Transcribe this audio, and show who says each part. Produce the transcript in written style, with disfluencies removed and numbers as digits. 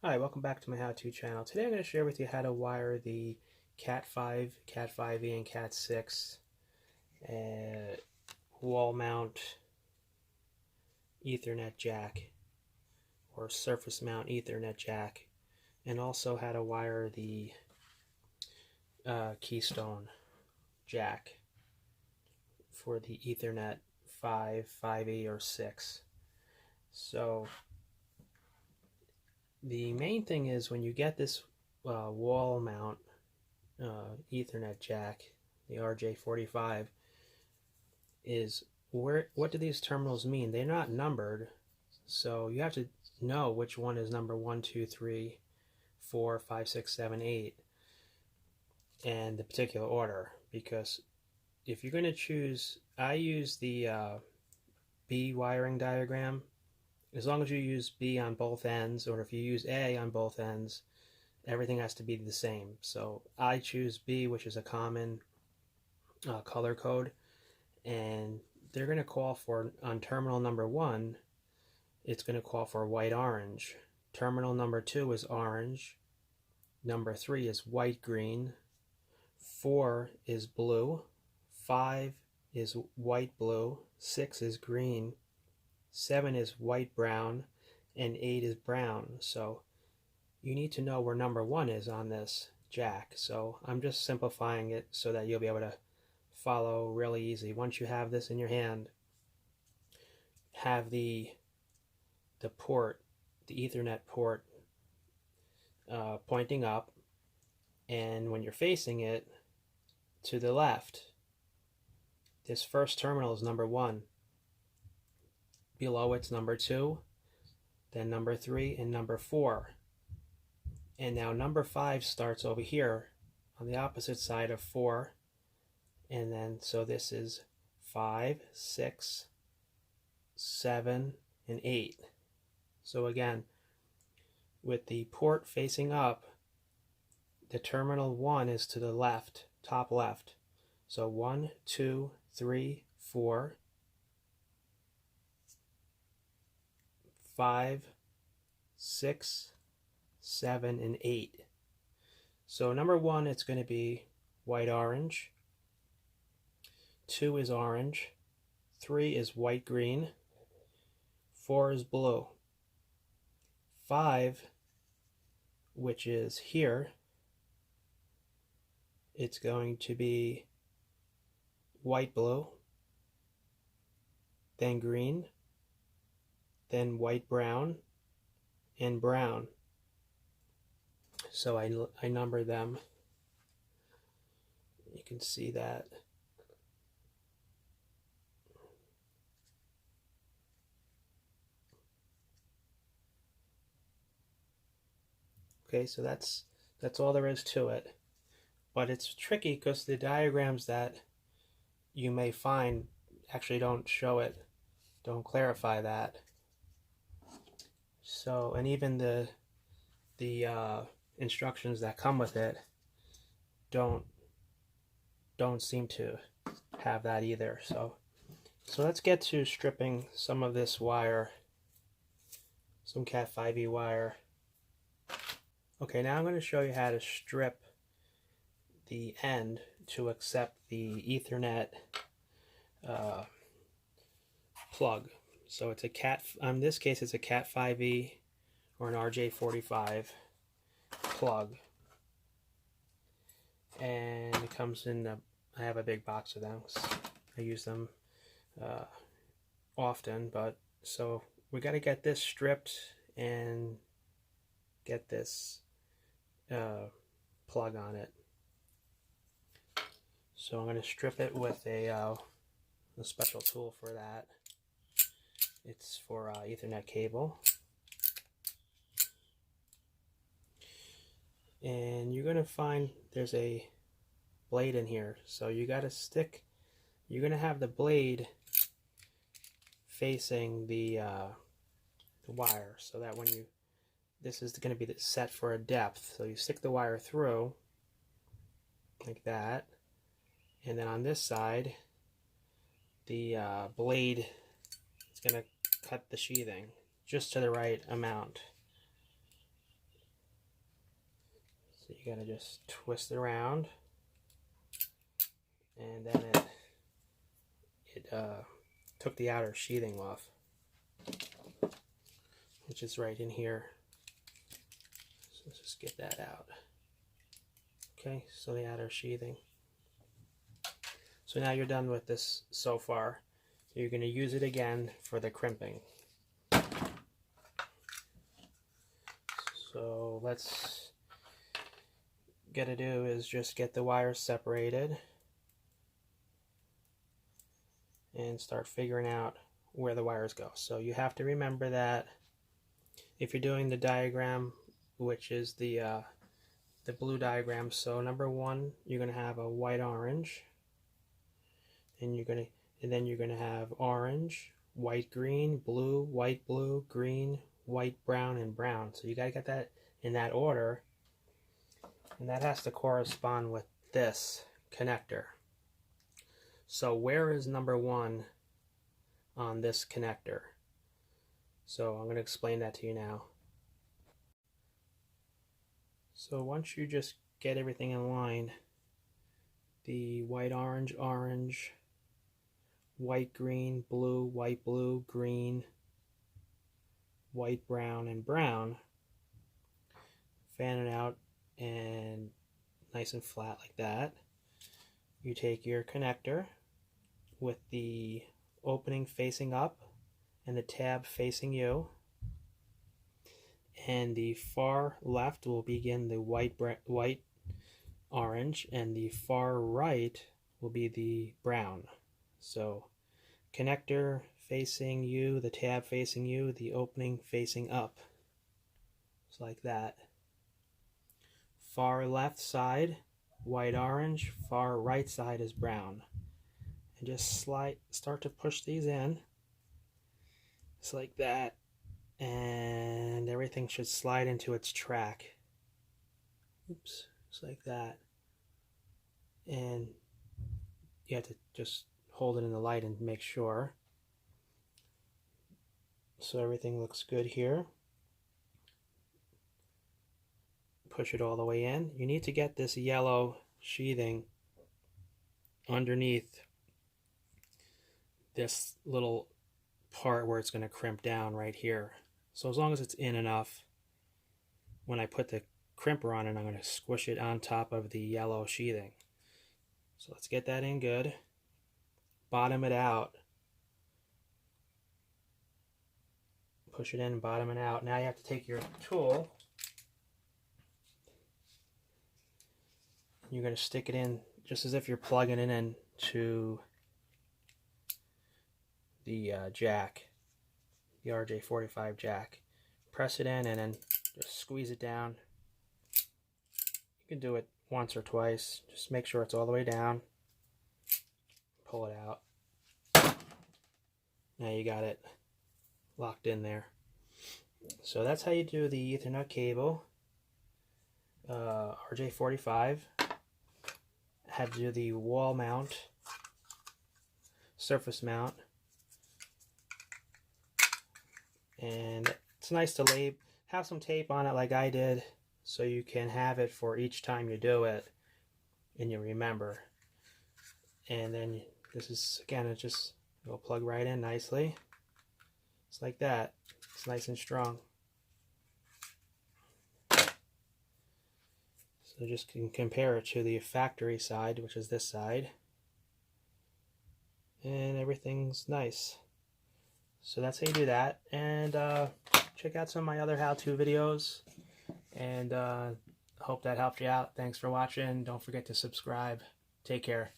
Speaker 1: Hi, welcome back to my how-to channel. Today I'm going to share with you how to wire the Cat 5, Cat 5e, and Cat 6 wall mount Ethernet jack or surface mount Ethernet jack, and also how to wire the keystone jack for the Ethernet 5, 5e, or 6. So the main thing is when you get this wall mount Ethernet jack, the RJ45, is what do these terminals mean? They're not numbered, so you have to know which one is number 1, 2, 3, 4, 5, 6, 7, 8, and the particular order. Because if you're going to choose, I use the B wiring diagram. As long as you use B on both ends, or if you use A on both ends, everything has to be the same. So I choose B, which is a common color code, and they're going to call for, on terminal number 1, it's going to call for white orange. Terminal number 2 is orange. Number 3 is white green. 4 is blue. 5 is white blue. 6 is green. 7 is white brown, and 8 is brown. So you need to know where number 1 is on this jack. So I'm just simplifying it so that you'll be able to follow really easy. Once you have this in your hand, have the port, the Ethernet port, pointing up, and when you're facing it to the left, this first terminal is number 1. Below it's number 2, then number 3, and number 4. And now number 5 starts over here on the opposite side of 4. And then, so this is 5, 6, 7, and 8. So again, with the port facing up, the terminal 1 is to the left, top left. So 1, 2, 3, 4, 5, 6, 7, and 8. So number 1, it's going to be white orange. 2 is orange. 3 is white green. 4 is blue. 5, which is here, it's going to be white blue, then green, then white brown, and brown. So I number them. You can see that. Okay, so that's all there is to it. But it's tricky because the diagrams that you may find actually don't show it, don't clarify that. So, and even the instructions that come with it don't seem to have that either. So let's get to stripping some of this wire, some Cat 5e wire. Okay, now I'm going to show you how to strip the end to accept the Ethernet plug. So it's a in this case it's a Cat 5e or an RJ45 plug, and it comes in I have a big box of them. I use them often, but so we got to get this stripped and get this plug on it. So I'm going to strip it with a special tool for that. It's for Ethernet cable. And you're going to find there's a blade in here. So you got to you're going to have the blade facing the wire, so that when this is going to be set for a depth. So you stick the wire through like that. And then on this side, the blade is going to cut the sheathing just to the right amount. So you gotta just twist it around, and then it took the outer sheathing off, which is right in here. So let's just get that out. Okay, so the outer sheathing. So now you're done with this so far. You're going to use it again for the crimping. So let's gotta do is just get the wires separated and start figuring out where the wires go. So you have to remember that if you're doing the diagram, which is the blue diagram, so number one, you're going to have a white orange, and then you're going to have orange, white green, blue, white blue, green, white brown, and brown. So you got to get that in that order, and that has to correspond with this connector. So where is number one on this connector? So I'm going to explain that to you now. So once you just get everything in line, the white orange, orange, white green, blue, green, white brown, and brown, fan it out and nice and flat like that. You take your connector with the opening facing up and the tab facing you, and the far left will begin the white orange, and the far right will be the brown. So connector facing you, the tab facing you, the opening facing up. Just like that. Far left side, white orange, far right side is brown. And just start to push these in. Just like that. And everything should slide into its track. Oops, just like that. And you have to just hold it in the light and make sure. So everything looks good here. Push it all the way in. You need to get this yellow sheathing underneath this little part where it's going to crimp down right here. So as long as it's in enough, when I put the crimper on it, I'm going to squish it on top of the yellow sheathing. So let's get that in good. Bottom it out. Push it in and bottom it out. Now you have to take your tool. You're going to stick it in just as if you're plugging it in to the jack, the RJ45 jack. Press it in and then just squeeze it down. You can do it once or twice. Just make sure it's all the way down. Pull it out. Now you got it locked in there. So that's how you do the Ethernet cable. RJ45. Had to do the wall mount, surface mount, and it's nice to have some tape on it like I did, so you can have it for each time you do it and you remember. And then this is, again, it just will plug right in nicely. It's like that. It's nice and strong. So just can compare it to the factory side, which is this side. And everything's nice. So that's how you do that. And check out some of my other how-to videos. And hope that helped you out. Thanks for watching. Don't forget to subscribe. Take care.